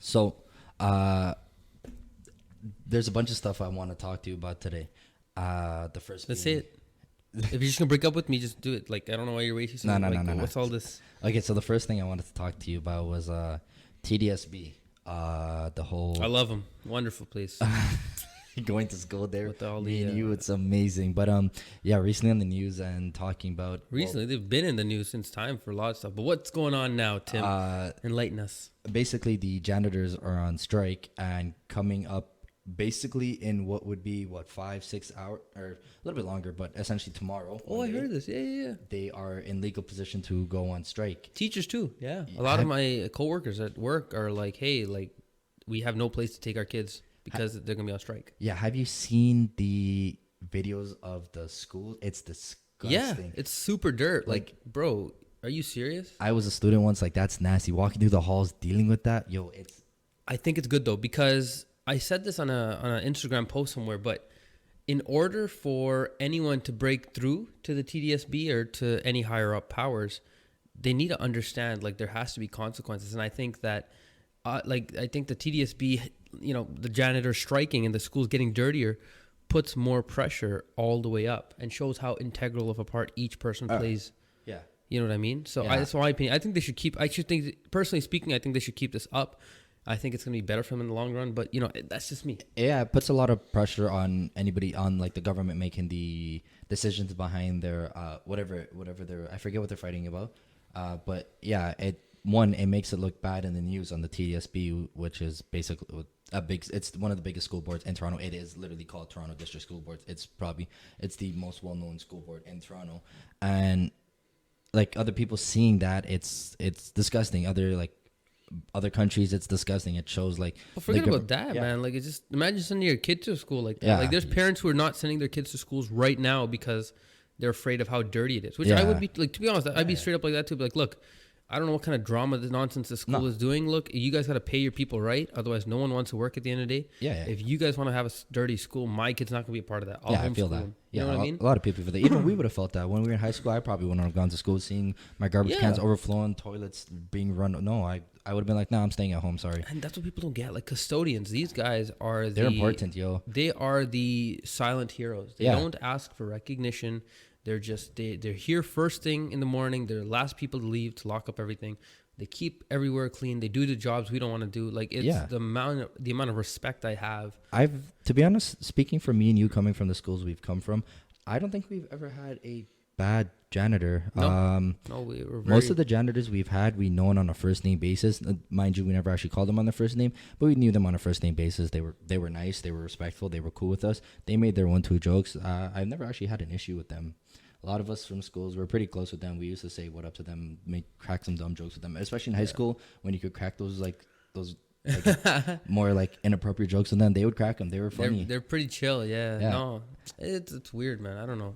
So, there's a bunch of stuff I want to talk to you about today. The first. Let's say it. If you're just gonna break up with me, just do it. Like, I don't know why you're wasting. No. What's all this? Okay, so the first thing I wanted to talk to you about was TDSB. The whole. I love them. Wonderful place. Going to school there With all me the, and you, it's amazing. But yeah, recently on the news and talking about Recently, they've been in the news since time for a lot of stuff. But what's going on now, Tim? Enlighten us. Basically the janitors are on strike and coming up basically in what would be 5-6 hours or a little bit longer, but essentially tomorrow. Oh, I heard this. Yeah. They are in legal position to go on strike. Teachers too. Yeah. A lot of my coworkers at work are like, hey, like, we have no place to take our kids because they're gonna be on strike. Yeah. Have you seen the videos of the school? It's disgusting. Yeah, it's super dirt. Like, bro, are you serious? I was a student once. Like, that's nasty. Walking through the halls, dealing with that. Yo, I think it's good though, because I said this on an Instagram post somewhere, but in order for anyone to break through to the TDSB or to any higher up powers, they need to understand, like, there has to be consequences. And I think that I think the TDSB, the janitors striking and the schools getting dirtier puts more pressure all the way up and shows how integral of a part each person plays. Yeah. You know what I mean? So Yeah. that's my opinion. I think they should personally speaking, I think they should keep this up. I think it's going to be better for them in the long run, but that's just me. Yeah, it puts a lot of pressure on anybody, on like the government making the decisions behind their whatever they're, I forget what they're fighting about. But yeah, it makes it look bad in the news on the TDSB, which is basically it's one of the biggest school boards in Toronto. It is literally called Toronto District School Boards. It's the most well-known school board in Toronto. And like other people seeing that, it's disgusting. Other countries, it's disgusting. It shows like. Well, forget about that, man. Like, it's just imagine sending your kid to a school like that. Yeah. Like, there's parents who are not sending their kids to schools right now because they're afraid of how dirty it is. Which I would be like, to be honest, I'd be straight up like that too. Be like, look, I don't know what kind of drama, the nonsense the school is doing. Look, you guys got to pay your people right. Otherwise, no one wants to work at the end of the day. Yeah. If you guys want to have a dirty school, my kid's not going to be a part of that. I feel that. Them. You know what I mean? A lot of people feel that. Even we would have felt that when we were in high school. I probably wouldn't have gone to school seeing my garbage cans overflowing, toilets being run. No, I would have been like, I'm staying at home. Sorry. And that's what people don't get. Like, custodians, these guys are they're important, yo. They are the silent heroes. They don't ask for recognition. They're just they're here first thing in the morning. They're the last people to leave to lock up everything. They keep everywhere clean. They do the jobs we don't want to do. Like, it's the amount of respect I have. To be honest, speaking for me and you, coming from the schools we've come from, I don't think we've ever had a bad janitor. No, we were most of the janitors we've had, we known on a first name basis. Mind you, we never actually called them on their first name, but we knew them on a first name basis. They were nice. They were respectful. They were cool with us. They made their 1-2 jokes. I've never actually had an issue with them. A lot of us from schools were pretty close with them. We used to say what up to them, crack some dumb jokes with them, especially in high school when you could crack those more like inappropriate jokes, and then they would crack them. They were funny. They're pretty chill. Yeah. No, it's weird, man. I don't know.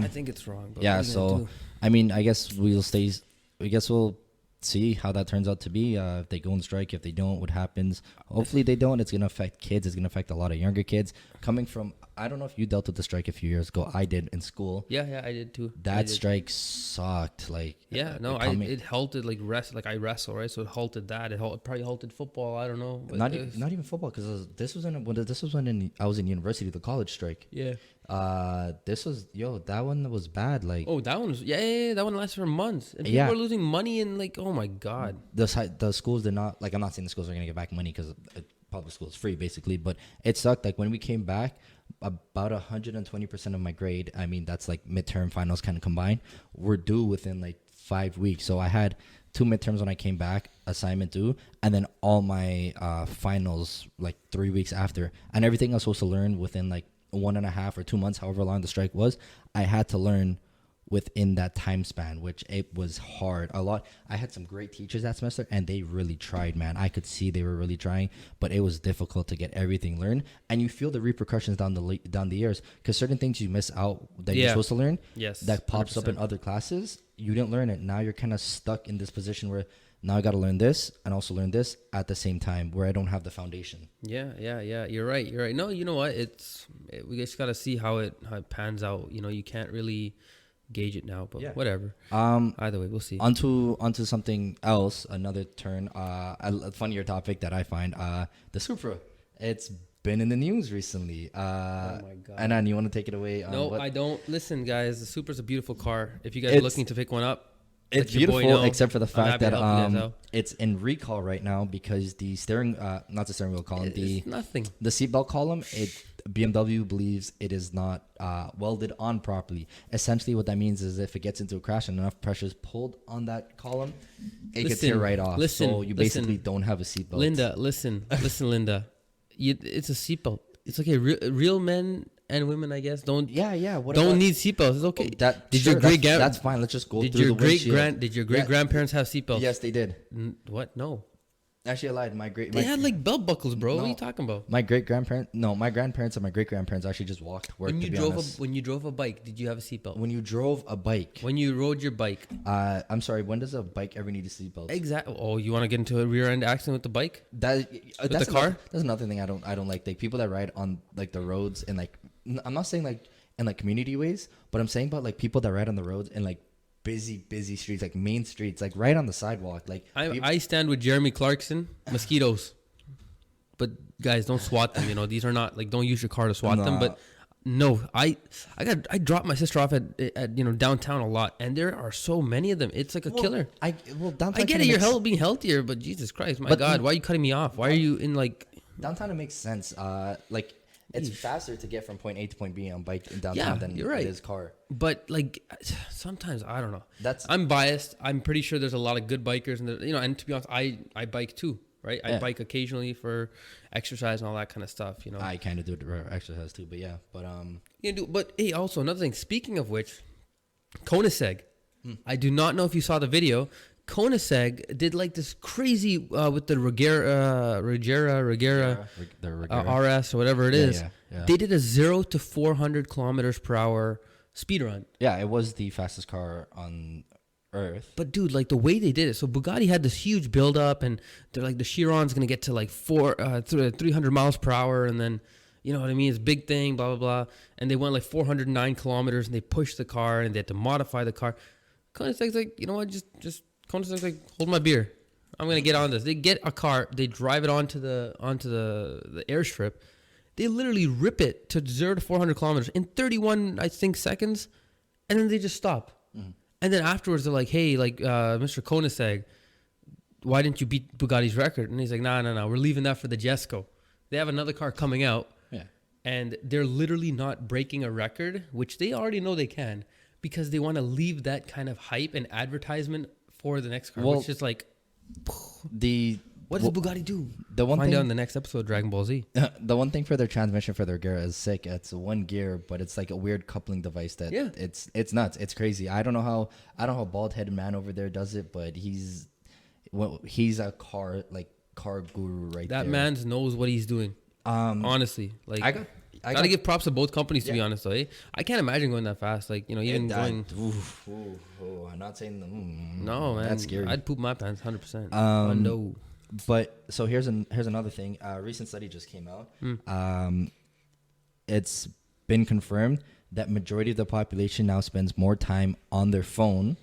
I think it's wrong. But yeah. So I mean, I guess we'll see how that turns out to be. If they go on strike, if they don't, what happens? Hopefully they don't. It's gonna affect kids. It's gonna affect a lot of younger kids coming from. I don't know if you dealt with the strike a few years ago. I did in school. Yeah, I did too. That strike sucked. Like, it halted like I wrestle, right? So it halted that. It probably halted football. I don't know. Not even football, because this was when I was in university. The college strike. Yeah. That one was bad. Like, that one was that one lasted for months. And people were losing money, and like, oh my god. The schools did not, like, I'm not saying the schools are gonna get back money because public school is free basically, but it sucked. Like, when we came back, about 120% of my grade, I mean, that's like midterm finals kind of combined, were due within like 5 weeks. So I had 2 midterms when I came back, assignment due, and then all my finals like 3 weeks after, and everything I was supposed to learn within like 1.5 or 2 months, however long the strike was, I had to learn within that time span, which it was hard a lot. I had some great teachers that semester, and they really tried, man. I could see they were really trying, but it was difficult to get everything learned, and you feel the repercussions down the years, because certain things you miss out that you're supposed to learn, that pops 100%. Up in other classes, you didn't learn it. Now you're kind of stuck in this position where now I got to learn this and also learn this at the same time, where I don't have the foundation. Yeah. You're right. No, you know what? We just got to see how it pans out. You can't really gauge it now, but Yeah. whatever. Either way, we'll see. Onto something else, another turn. A funnier topic that I find. The Supra. It's been in the news recently. Oh my God. And then you want to take it away? No, I don't. Listen, guys, the Supra's a beautiful car. If you guys are looking to pick one up, it's let your boy beautiful, know. except for the I'm fact happy to that help you guys out. it's in recall right now because the steering, not the steering wheel column, It's nothing. the seatbelt column, BMW believes it is not welded on properly. Essentially, what that means is if it gets into a crash and enough pressure is pulled on that column, it gets tear right off. So you basically don't have a seatbelt. Linda, listen, Linda. It's a seatbelt. It's okay. Real men and women, I guess, don't need seatbelts. It's okay. That's fine. Let's just go through the windshield. Did your great grandparents have seatbelts? Yes, they did. What? No. Actually, I lied. They had like belt buckles, bro. No. What are you talking about? My grandparents and my great grandparents actually just walked to work. When you drove a bike, did you have a seatbelt? When you drove a bike. When you rode your bike. I'm sorry. When does a bike ever need a seatbelt? Exactly. Oh, you want to get into a rear end accident with the bike? That's the car? That's another thing I don't like. Like people that ride on like the roads and like I'm not saying like in like community ways, but I'm saying about like people that ride on the roads in like busy streets, like main streets, like right on the sidewalk. Like I stand with Jeremy Clarkson. Mosquitoes, but guys, don't swat them. You know, these are not like, don't use your car to swat them. But no, I drop my sister off at downtown a lot, and there are so many of them. It's like a killer. Downtown I get it. You're being healthier, but Jesus Christ, my God, why are you cutting me off? Why are you in like downtown? It makes sense. Like. It's faster to get from point A to point B on bike in downtown than it is car. But like sometimes I don't know. I'm biased. I'm pretty sure there's a lot of good bikers, and and to be honest, I bike too, right? I bike occasionally for exercise and all that kind of stuff. You know, I kind of do it for exercise too, but But hey, also another thing. Speaking of which, Koenigsegg. I do not know if you saw the video. Koenigsegg did like this crazy with the Regera RS or whatever it is. Yeah. They did a 0 to 400 kilometers per hour speed run. Yeah, it was the fastest car on Earth. But dude, like the way they did it. So Bugatti had this huge build up, and they're like the Chiron's gonna get to like 300 miles per hour, and then you know what I mean? It's a big thing, blah blah blah. And they went like 409 kilometers, and they pushed the car, and they had to modify the car. Koenigsegg's like, you know what? Just Koenigsegg's like, hold my beer. I'm gonna get on this. They get a car, they drive it onto the airstrip. They literally rip it to 0 to 400 kilometers in 31, I think, seconds, and then they just stop. Mm-hmm. And then afterwards, they're like, "Hey, like, Mr. Koenigsegg, why didn't you beat Bugatti's record?" And he's like, "No, we're leaving that for the Jesco. They have another car coming out, and they're literally not breaking a record, which they already know they can, because they want to leave that kind of hype and advertisement for the next car, which is like, what does Bugatti do? Find out in the next episode of Dragon Ball Z. The one thing for their transmission for their gear is sick. It's one gear, but it's like a weird coupling device that it's nuts. It's crazy. I don't know how bald headed man over there does it, but he's a car guru right there. That man knows what he's doing. Honestly, like I gotta give props to both companies, to be honest. Though, I can't imagine going that fast. Like, even going. I'm not saying no, man. That's scary. I'd poop my pants 100%. No. But so here's another thing. A recent study just came out. It's been confirmed that majority of the population now spends more time on their phone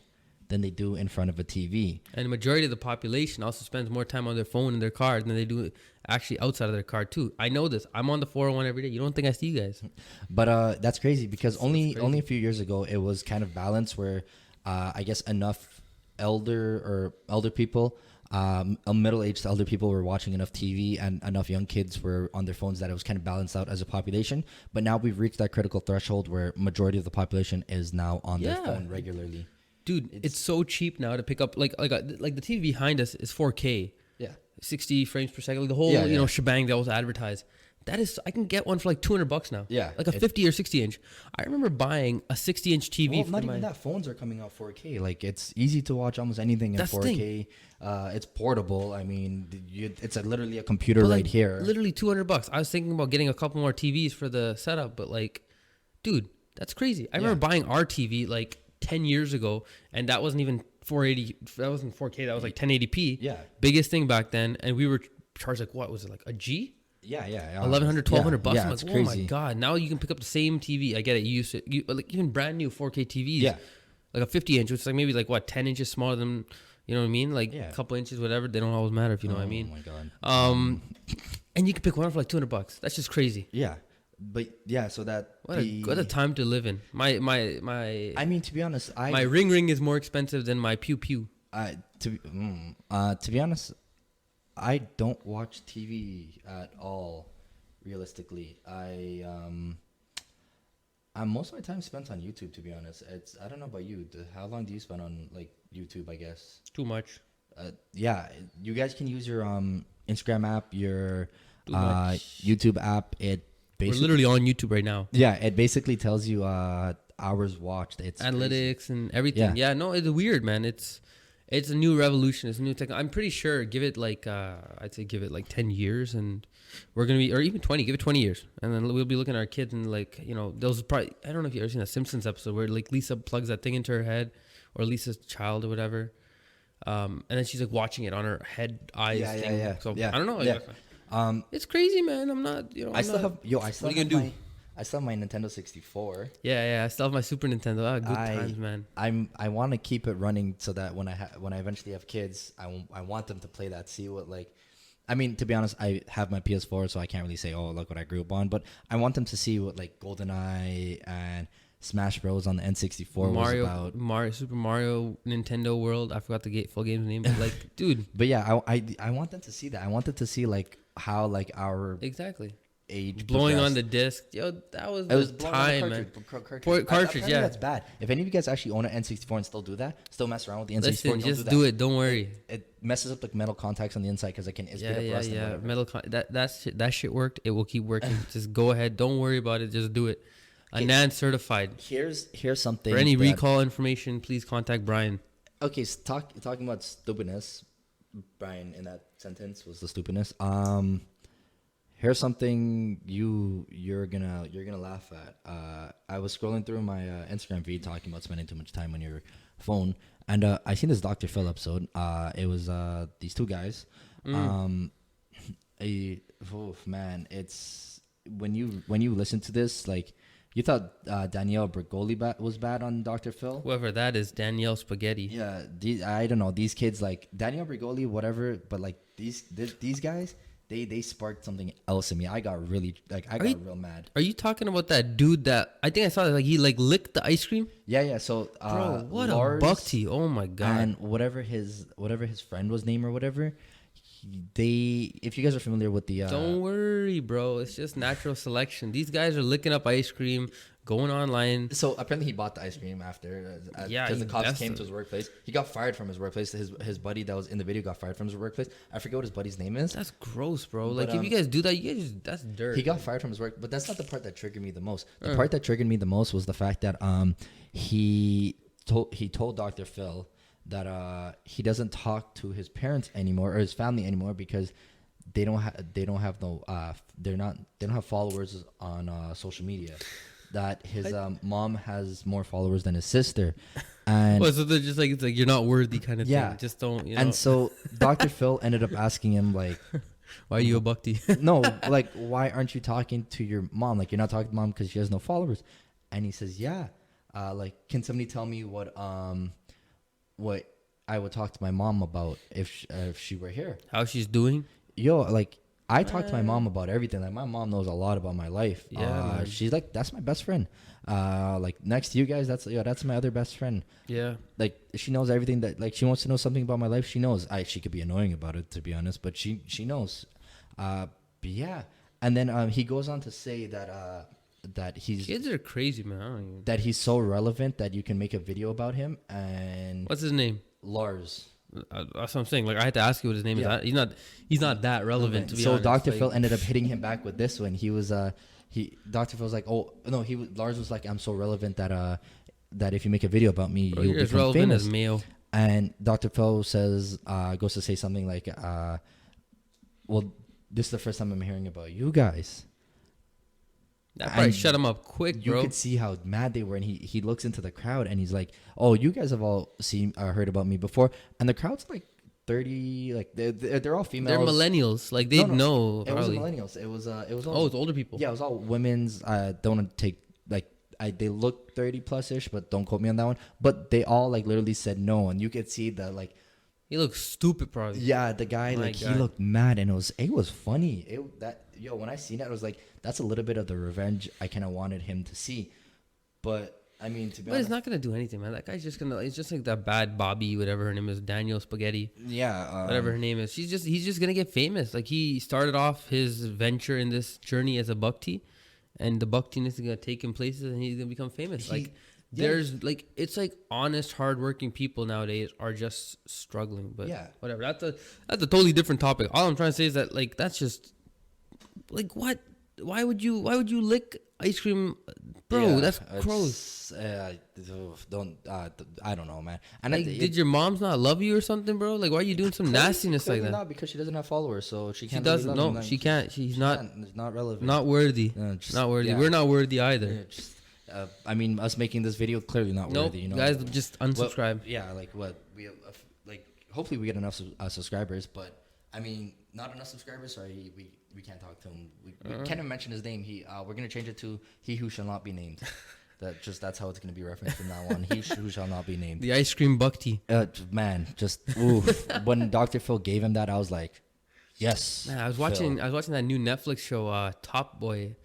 than they do in front of a TV. And the majority of the population also spends more time on their phone in their car than they do actually outside of their car too. I know this. I'm on the 401 every day. You don't think I see you guys? But that's crazy because only a few years ago it was kind of balanced where I guess enough elder people, middle-aged elder people were watching enough TV and enough young kids were on their phones that it was kind of balanced out as a population. But now we've reached that critical threshold where majority of the population is now on their phone regularly. Dude, it's so cheap now to pick up like the TV behind us is 4K. Yeah. 60 frames per second. Like the whole shebang that was advertised. That is, I can get one for like $200 now. Yeah. Like a 50 or 60 inch. I remember buying a 60-inch TV. Well, not even that. Phones are coming out 4K. Like, it's easy to watch almost anything in 4K. It's portable. I mean, it's literally a computer right here. Literally $200. I was thinking about getting a couple more TVs for the setup, but like, dude, that's crazy. I remember buying our TV like 10 years ago, and that wasn't even 480. That wasn't 4K. That was like 1080p. Yeah. Biggest thing back then, and we were charged like, what was it, like a G? Yeah. $1,100, $1,200. I'm like, oh my God. Now you can pick up the same TV. I get it. You used to, like even brand new 4K TVs like a 50-inch, which is like maybe like what 10 inches smaller than, you know what I mean? Like Yeah. a couple inches, whatever. They don't always matter if you know what I mean. Oh my god. And you can pick one up for like $200. That's just crazy. Yeah, but yeah. So that What a time to live in. My I mean, to be honest, my ring is more expensive than my pew pew. To be honest, I don't watch TV at all. Realistically, I'm most of my time spent on YouTube. To be honest, I don't know about you. How long do you spend on like YouTube? I guess. Too much. Yeah, you guys can use your Instagram app, your Too much. YouTube app. It We're basically literally on YouTube right now. yeah, it basically tells you hours watched. It's Analytics and everything. Yeah, no, it's weird, man. It's a new revolution. It's a new tech. I'm pretty sure. Give it like I'd say give it like 10 years, and we're gonna be, or even 20. Give it 20 years, and then we'll be looking at our kids and like, you know, those probably. I don't know if you've ever seen a Simpsons episode where like Lisa plugs that thing into her head, or Lisa's child or whatever, and then she's like watching it on her head eyes thing. Yeah. So Yeah. I don't know. Yeah. It's crazy, man. I'm not. You know. I still have What are you gonna do? I still have my Nintendo 64. Yeah. I still have my Super Nintendo. Good times, man. I want to keep it running so that when I eventually have kids, I want them to play that. See what like, I mean, to be honest, I have my PS4, so I can't really say, oh, look what I grew up on. But I want them to see what like GoldenEye and Smash Bros on the N64 was about. Super Mario, Nintendo World. I forgot the full game's name, but like, dude. But yeah, I want them to see that. I want them to see like how like our exactly. age Blowing progressed. on the disc, yo, that was It was the blowing on the time, man. cartridge. Cartridge, yeah. That's bad. If any of you guys actually own an N64 and still do that, still mess around with the N64. Listen, just do do that. it. Don't worry. It messes up like metal contacts on the inside because it's made of rust. Yeah. That shit worked. It will keep working. Just go ahead. Don't worry about it. Just do it. ANAN certified. Here's something. For any recall information, please contact Brian. Okay, so talking about stupidness. Brian in that sentence was the stupidness. Here's something you're gonna laugh at. I was scrolling through my Instagram feed talking about spending too much time on your phone, and I seen this Dr. Phil episode. It was these two guys. Man, it's when you listen to this, like you thought Danielle Bergoli was bad on Dr. Phil. Whoever that is, Danielle Spaghetti. Yeah, I don't know these kids like Danielle Bergoli, whatever. But like these guys. They sparked something else in me. I got real mad. Are you talking about that dude that I think I saw like he like licked the ice cream? Yeah. So bro, what Lars, a buckty! Oh my god! And whatever his friend was name or whatever, if you guys are familiar with the don't worry, bro. It's just natural selection. These guys are licking up ice cream, going online. So apparently he bought the ice cream after. Because the cops came to his workplace. He got fired from his workplace. His buddy that was in the video got fired from his workplace. I forget what his buddy's name is. That's gross, bro. Like if you guys do that, that's dirt. He got fired from his work, but that's not the part that triggered me the most. The part that triggered me the most was the fact that he told Dr. Phil that he doesn't talk to his parents anymore or his family anymore because they don't have followers on social media. That his mom has more followers than his sister, and so they're just like it's like you're not worthy kind of thing. Just don't. You know? And so Dr. Phil ended up asking him like, "Why are you a buckty?" No, like why aren't you talking to your mom? Like you're not talking to mom because she has no followers. And he says, "Yeah, like can somebody tell me what I would talk to my mom about if she were here? How she's doing?" Yo, like. I talk to my mom about everything. Like my mom knows a lot about my life. Yeah, she's like that's my best friend. Like next to you guys, that's my other best friend. Yeah, like she knows everything that like she wants to know something about my life. She knows. She could be annoying about it to be honest, but she knows. But yeah, and then he goes on to say that kids are crazy, man. That he's so relevant that you can make a video about him. And what's his name? Lars. That's what I'm saying. Like I had to ask you what his name is. He's not that relevant to be honest. So Dr. Phil ended up hitting him back with this one. He was Dr. Phil was like, oh no, Lars was like, I'm so relevant that if you make a video about me, you'll become relevant famous. As Mayo. And Dr. Phil goes to say something like, well, this is the first time I'm hearing about you guys. That probably shut him up quick, bro. You could see how mad they were, and he looks into the crowd, and he's like, "Oh, you guys have all heard about me before." And the crowd's like 30, like they're all females. They're millennials, like they know. It wasn't millennials. It was all. Oh, it's older people. Yeah, it was all women's. Don't want to take like they look 30 plus ish, but don't quote me on that one. But they all like literally said no, and you could see that like. He looks stupid, probably. Yeah, the guy he looked mad, and it was funny. When I seen it, I was like, that's a little bit of the revenge I kind of wanted him to see. But I mean, to be honest, he's not gonna do anything, man. That guy's just gonna. It's just like that bad Bobby, whatever her name is, Daniel Spaghetti. Yeah, whatever her name is. He's just gonna get famous. Like he started off his venture in this journey as a buck-tee, and the buck-teeness is gonna take him places, and he's gonna become famous. There's like it's like honest, hardworking people nowadays are just struggling. But whatever. That's a totally different topic. All I'm trying to say is that like that's just like what? Why would you lick ice cream, bro? That's gross. I don't know, man. And like, did your mom's not love you or something, bro? Like, why are you doing some nastiness like that? Not because she doesn't have followers, so she can't. She doesn't. Really No, she can't. She's not. It's not relevant. Not worthy. Not worthy. We're not worthy either. I mean, us making this video clearly not worthy. You know, guys, just unsubscribe. Hopefully we get enough subscribers, but I mean, not enough subscribers. Sorry, we can't talk to him. We can't even mention his name. We're gonna change it to he who shall not be named. That's how it's gonna be referenced from now on. He who shall not be named. The ice cream buck-tee. Man, just oof. When Dr. Phil gave him that, I was like, yes. Man, I was watching that new Netflix show, Top Boy.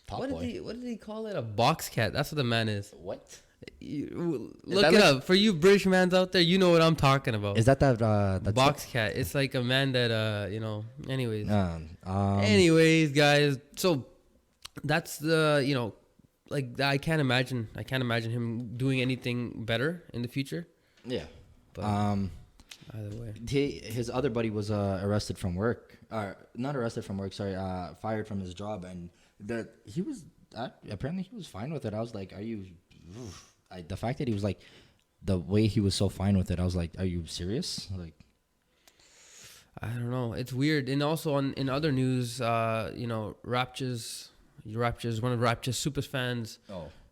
What did he call it? A box cat. That's what the man is. What? Look it up. For you British mans out there, you know what I'm talking about. That box cat? It's like a man that anyways. Anyways, guys. So that's the like I can't imagine him doing anything better in the future. Yeah. But either way. His other buddy was arrested from work. Not arrested from work, sorry, fired from his job, and apparently he was fine with it. I was like, are you the fact that he was like the way he was so fine with it, I was like, are you serious? Like, I don't know, it's weird. And also in other news, Raptors, one of Raptors super fans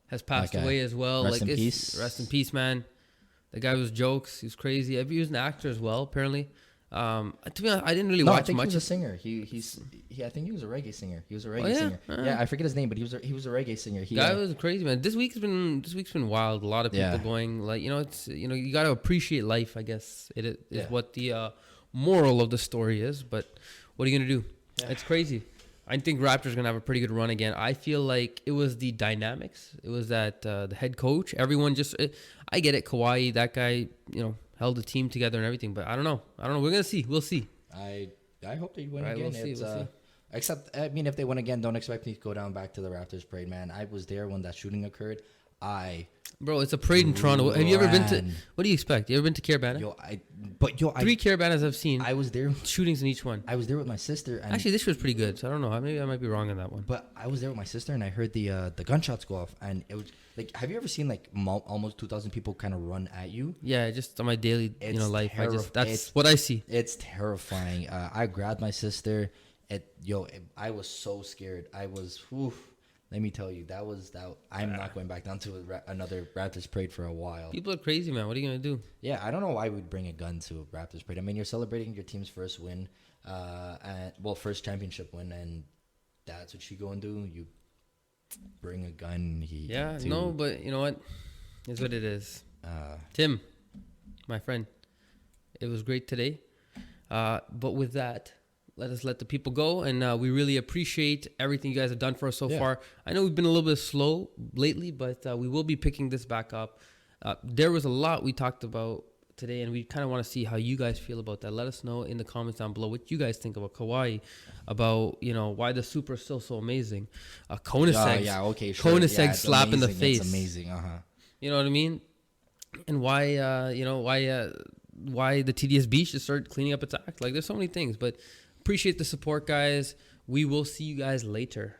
has passed away as well. Rest in peace. Rest in peace, man. The guy was jokes. He was crazy. He was an actor as well, apparently. To be honest, I didn't really watch much. I think he was a singer. I think he was a reggae singer. He was a reggae singer. Yeah, I forget his name, but he was a reggae singer. Guy was crazy, man. This week's been wild. A lot of people going like, it's you got to appreciate life. I guess it is what the moral of the story is. But what are you gonna do? Yeah. It's crazy. I think Raptors gonna have a pretty good run again. I feel like it was the dynamics. It was that the head coach. Everyone I get it. Kawhi, that guy, held the team together and everything. But I don't know. We're gonna see. We'll see. I hope they win again. We'll see. Except, I mean, if they win again, don't expect me to go down back to the Raptors parade, man. I was there when that shooting occurred. Bro, it's a parade in Toronto. Have you ever been to? What do you expect? You ever been to Carabana? 3 Carabanas I've seen. I was there. Shootings in each one. I was there with my sister. And actually, this was pretty good. So I don't know. Maybe I might be wrong on that one. But I was there with my sister, and I heard the gunshots go off, and it was like, have you ever seen like almost 2,000 people kind of run at you? Yeah, just on my daily life. That's what I see. It's terrifying. I grabbed my sister. I was so scared. I was. Let me tell you, that. I'm not going back down to another Raptors parade for a while. People are crazy, man. What are you gonna do? Yeah, I don't know why we'd bring a gun to a Raptors parade. I mean, you're celebrating your team's first win, first championship win, and that's what you go and do. You bring a gun. But you know what? It's what it is. Tim, my friend, it was great today. But with that, let us let the people go, and we really appreciate everything you guys have done for us so far. I know we've been a little bit slow lately, but we will be picking this back up. There was a lot we talked about today, and we kind of want to see how you guys feel about that. Let us know in the comments down below what you guys think about Kawhi, about why the Super is still so amazing. Konaseg slap in the face. It's amazing. You know what I mean? And why the TDSB should start cleaning up its act. Like, there's so many things, but appreciate the support, guys. We will see you guys later.